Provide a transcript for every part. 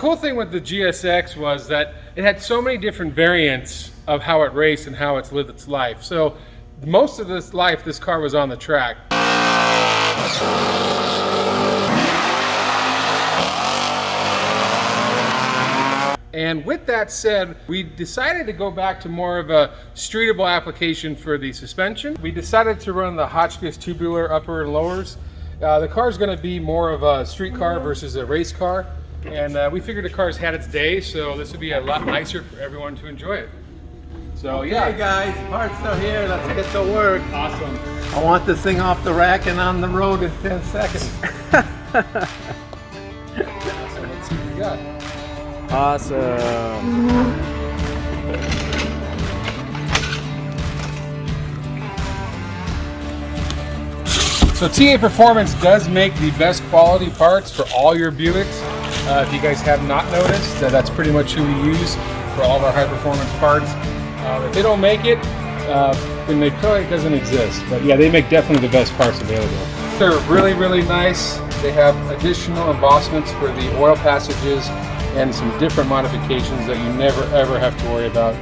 cool thing with the GSX was that it had so many different variants of how it raced and how it's lived its life. So most of this life, this car was on the track. And with that said, we decided to go back to more of a streetable application for the suspension. We decided to run the Hotchkiss tubular upper and lowers. The car is going to be more of a street car versus a race car. And we figured the car's had its day, so this would be a lot nicer for everyone to enjoy it. So yeah. Okay guys, parts are here, let's get to work. Awesome. I want this thing off the rack and on the road in 10 seconds. So let's see what we got. Awesome. So TA Performance does make the best quality parts for all your Buicks. If you guys have not noticed, that's pretty much who we use for all of our high performance parts. If they don't make it, then the product doesn't exist. But yeah, they make definitely the best parts available. They're really, really nice. They have additional embossments for the oil passages and some different modifications that you never ever have to worry about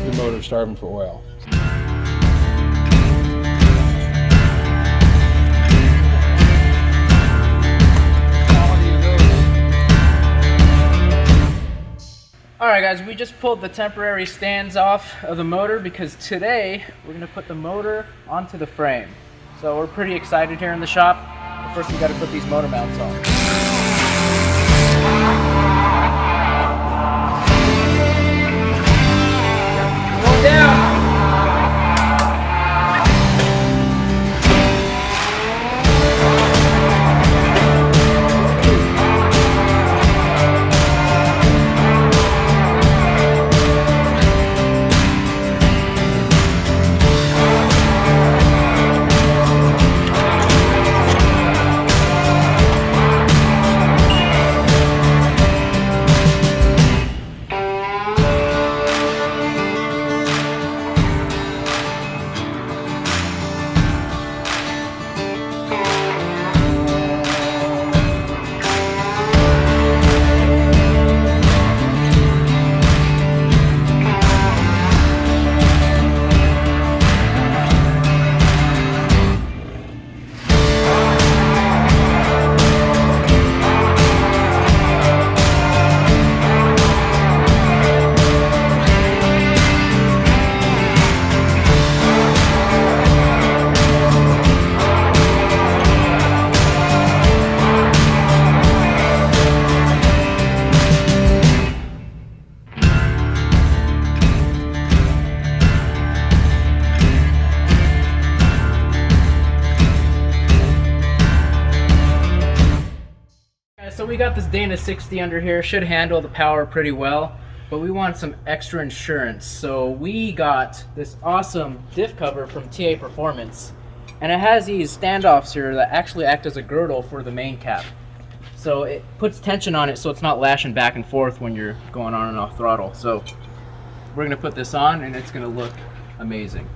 your motor starving for oil. Alright guys, we just pulled the temporary stands off of the motor because today we're going to put the motor onto the frame. So we're pretty excited here in the shop. But first we got to put these motor mounts on. Going down! So we got this Dana 60 under here, should handle the power pretty well, but we want some extra insurance. So we got this awesome diff cover from TA Performance, and it has these standoffs here that actually act as a girdle for the main cap. So it puts tension on it so it's not lashing back and forth when you're going on and off throttle. So we're gonna put this on and it's gonna look amazing.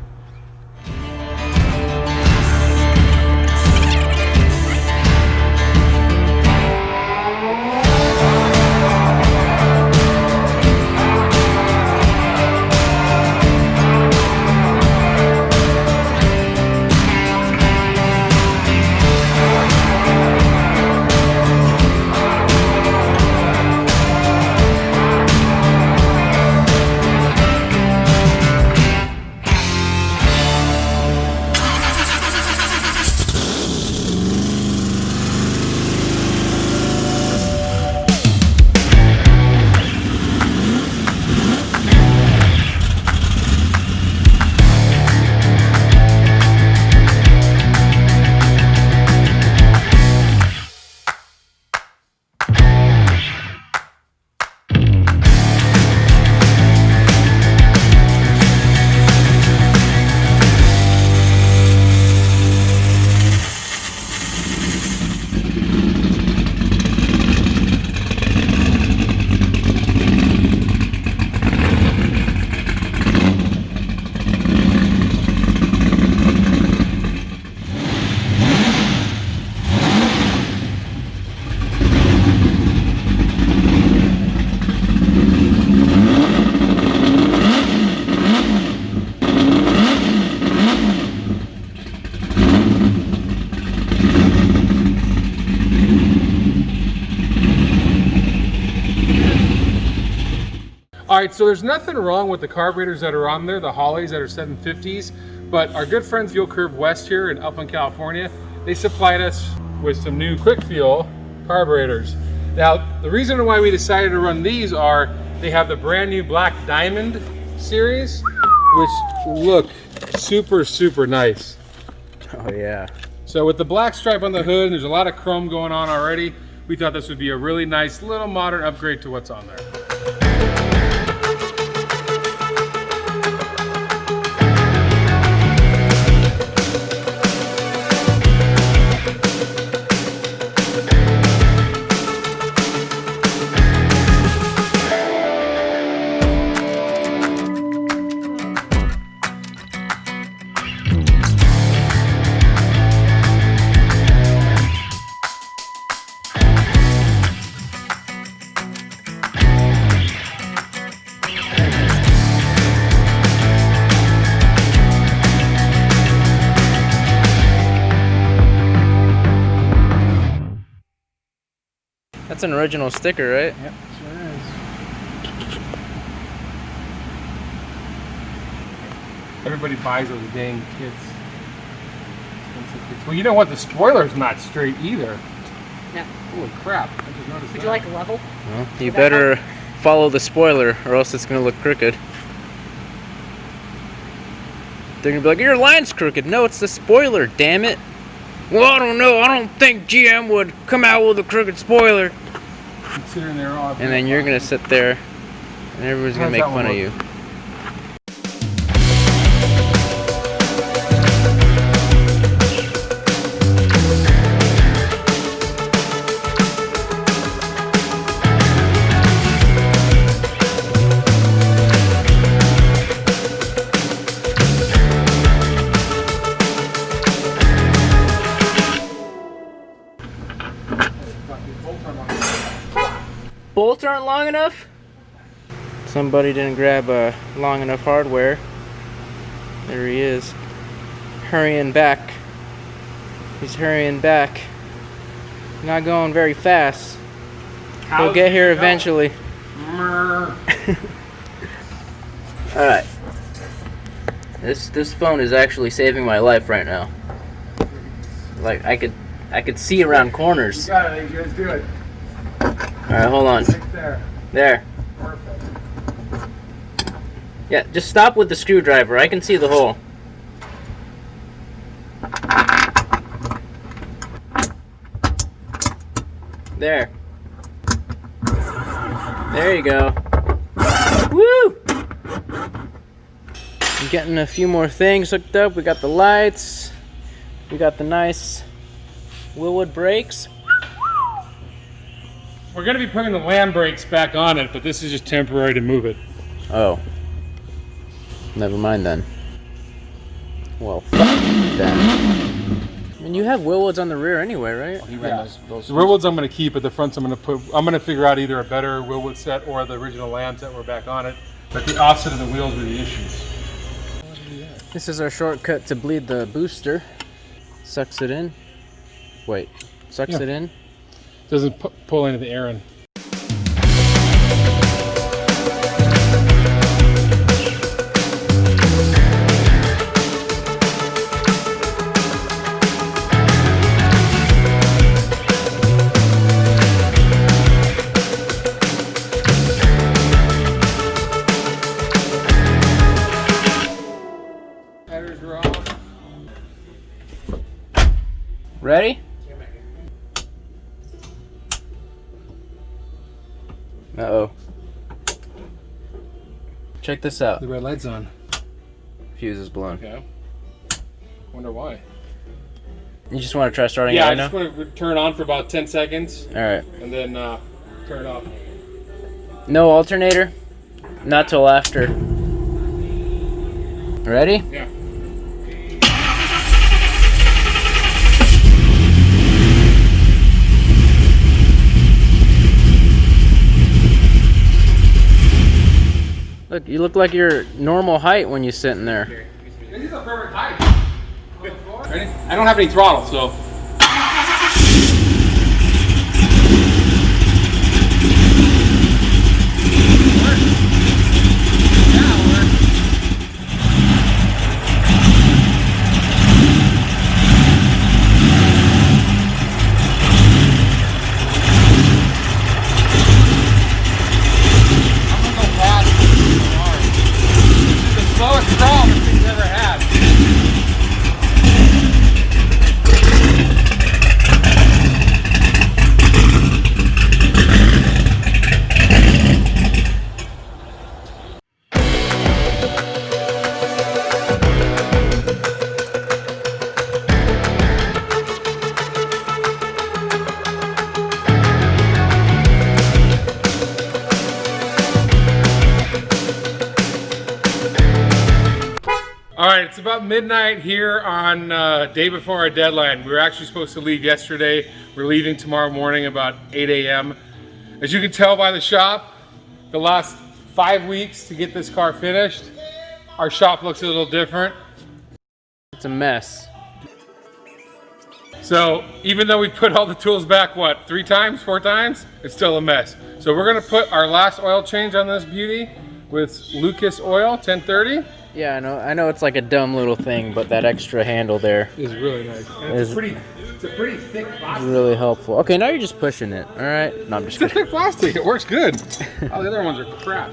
All right, so there's nothing wrong with the carburetors that are on there, the Hollies that are 750s, but our good friends Fuel Curve West here in Upland, California, they supplied us with some new quick fuel carburetors. Now, the reason why we decided to run these are they have the brand new Black Diamond series, which look super, super nice. Oh yeah. So with the black stripe on the hood, and there's a lot of chrome going on already, we thought this would be a really nice little modern upgrade to what's on there. That's an original sticker, right? Yep, sure is. Everybody buys those dang kits. Well, you know what? The spoiler's not straight either. Yeah. Holy crap. I just noticed Would that. you like a level? Well, you better follow the spoiler or else it's gonna look crooked. They're gonna be like, your line's crooked. No, it's the spoiler, damn it. Well, I don't know. I don't think GM would come out with a crooked spoiler. Considering they're all And then you're gonna sit there and everyone's gonna How's make that one fun of look? you. Bolts aren't long enough? Somebody didn't grab long enough hardware. There he is. Hurrying back. He's hurrying back. Not going very fast. He'll get here eventually. Alright. This phone is actually saving my life right now. Like I could see around corners. You got it, you guys do it. Alright, hold on. Right there. There. Perfect. Yeah, just stop with the screwdriver. I can see the hole. There. There you go. Woo! I'm getting a few more things hooked up. We got the lights. We got the nice Willwood brakes. We're going to be putting the land brakes back on it, but this is just temporary to move it. Oh. Never mind then. Well, fuck then. I mean, you have Willwoods on the rear anyway, right? Yeah. The Willwoods I'm going to keep, but the fronts I'm going to figure out either a better Willwood set or the original lamb set were back on it. But the offset of the wheels were the issues. This is our shortcut to bleed the booster. Sucks it in. Wait. Sucks it in. Doesn't pull into the air in. Tires are off. Ready? Uh-oh. Check this out. The red light's on. Fuse is blown. Okay. Wonder why. You just want to try starting it Yeah, I right just now? want to turn on for about 10 seconds Alright. and then turn it off. No alternator? Not till after. Ready? Yeah. Look, you look like your normal height when you're sitting there. This is a perfect height. Ready? I don't have any throttle, so. right, it's about midnight here on day before our deadline. We were actually supposed to leave yesterday. We're leaving tomorrow morning about 8 a.m. As you can tell by the shop, the last 5 weeks to get this car finished, our shop looks a little different. It's a mess. So even though we put all the tools back, what, 3 times, 4 times? It's still a mess. So we're gonna put our last oil change on this beauty with Lucas Oil 1030. Yeah, I know it's like a dumb little thing, but that extra handle there Is really nice. And it's a pretty thick is plastic. really helpful. Okay, now you're just pushing it. All right. No, I'm just It's a kidding. thick plastic. It works good. All the other ones are crap.